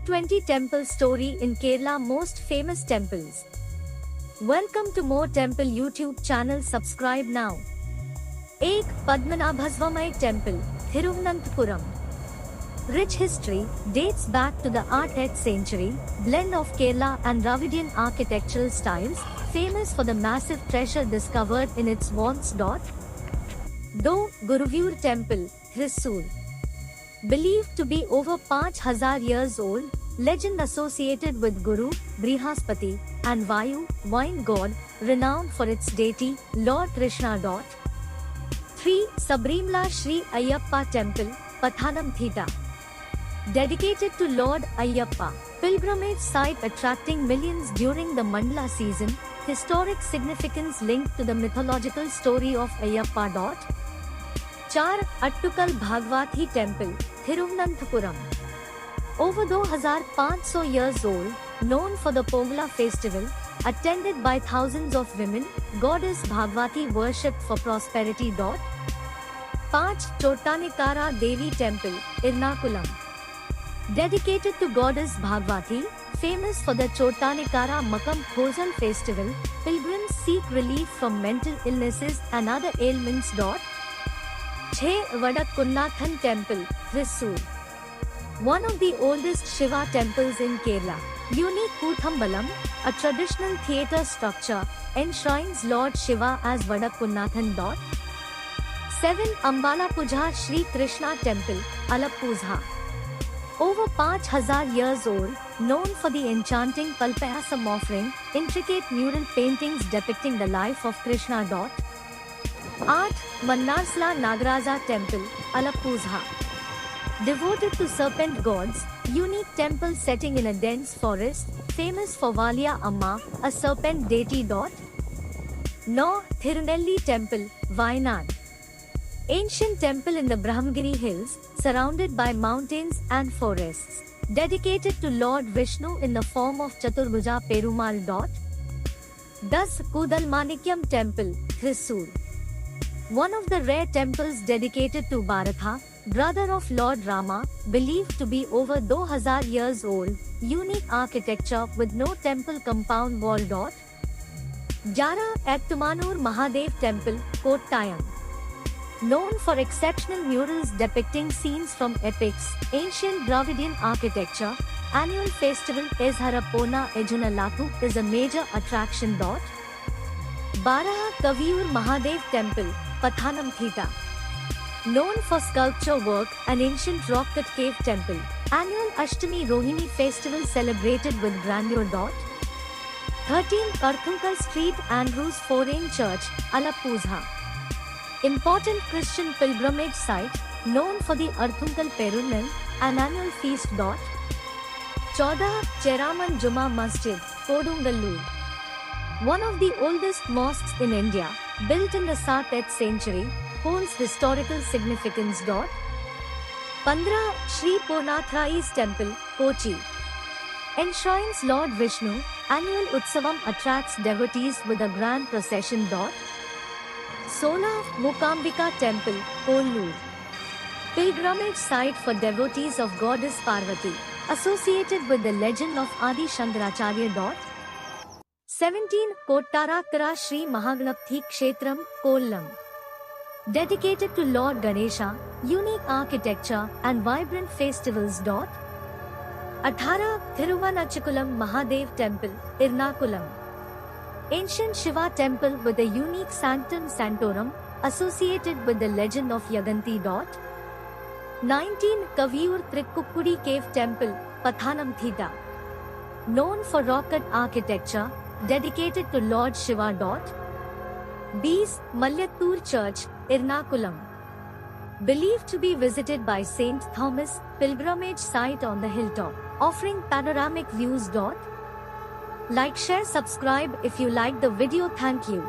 20 temple story in Kerala most famous temples. Welcome to more temple YouTube channel, subscribe now. 1. Padmanabhaswamy Temple, Thiruvananthapuram. Rich history, dates back to the 8th century, blend of Kerala and Dravidian architectural styles, famous for the massive treasure discovered in its vaults. 2. Guruvayur Temple, Thrissur. Believed to be over 5,000 years old, legend associated with Guru, Brihaspati, and Vayu, wind god, renowned for its deity, Lord Krishna. 3. Sabrimala Sri Ayyappa Temple, Pathanamthitta. Dedicated to Lord Ayyappa, pilgrimage site attracting millions during the Mandala season, historic significance linked to the mythological story of Ayyappa. 4. Attukal Bhagavathi Temple, Thiruvananthapuram. Over 2,500 years old, known for the Pongala festival, attended by thousands of women, goddess Bhagavathi worshipped for prosperity. 5. Chottanikara Devi Temple, Ernakulam. Dedicated to goddess Bhagavathi, famous for the Chottanikara Makam Khozal festival, pilgrims seek relief from mental illnesses and other ailments. 6. Vadakunnathan Temple, Thrissur. One of the oldest Shiva temples in Kerala, unique Koothambalam, a traditional theatre structure, enshrines Lord Shiva as Vadakunnathan. 7. Ambala Puja Sri Krishna Temple, Alappuzha. Over 5,000 years old, known for the enchanting Kalpayasam offering, intricate mural paintings depicting the life of Krishna. 8. Mannarsala Nagaraja Temple, Alappuzha. Devoted to serpent gods, unique temple setting in a dense forest, famous for Valia Amma, a serpent deity. 9. Thirunelli Temple, Wayanad. Ancient temple in the Brahmagiri hills, surrounded by mountains and forests. Dedicated to Lord Vishnu in the form of Chaturbhuja Perumal. 10. Kudalmanikyam Temple, Thrissur. One of the rare temples dedicated to Bharatha, brother of Lord Rama, believed to be over 2,000 years old, unique architecture with no temple compound wall. 11. Ektumanur Mahadev Temple, Kottayam. Known for exceptional murals depicting scenes from epics, ancient Dravidian architecture, annual festival Ezharapona Ejunalatu is a major attraction. Baraha Kaviyur Mahadev Temple, Pathanamthitta. Known for sculpture work, an ancient rock-cut cave temple, annual Ashtami Rohini festival celebrated with grandeur. 13. Karthunkal Street Andrews Foreign Church, Alappuzha. Important Christian pilgrimage site, known for the Arthunkal Perunal, an annual feast. 14. Cheraman Juma Masjid, Kodungallur. One of the oldest mosques in India, built in the 7th century, holds historical significance. 15. Sri Purnathrais Temple, Kochi. Enshrines Lord Vishnu, annual Utsavam attracts devotees with a grand procession. 16. Mukambika Temple, Kollur. Pilgrimage site for devotees of goddess Parvati, associated with the legend of Adi Shankaracharya. 17. Kottarakara Sri Mahaganapati Kshetram, Kollam. Dedicated to Lord Ganesha, unique architecture and vibrant festivals. 18. Thiruvannachakulam Mahadev Temple, Ernakulam. Ancient Shiva temple with a unique Sanctum Sanctorum, associated with the legend of Yaganti. 19. Kaviyur Trikkuppudi Cave Temple, Pathanamthitta. Known for rock-cut architecture, dedicated to Lord Shiva. 20. Mallattur Church, Ernakulam. Believed to be visited by Saint Thomas, pilgrimage site on the hilltop, offering panoramic views. Like, share, subscribe if you like the video. Thank you.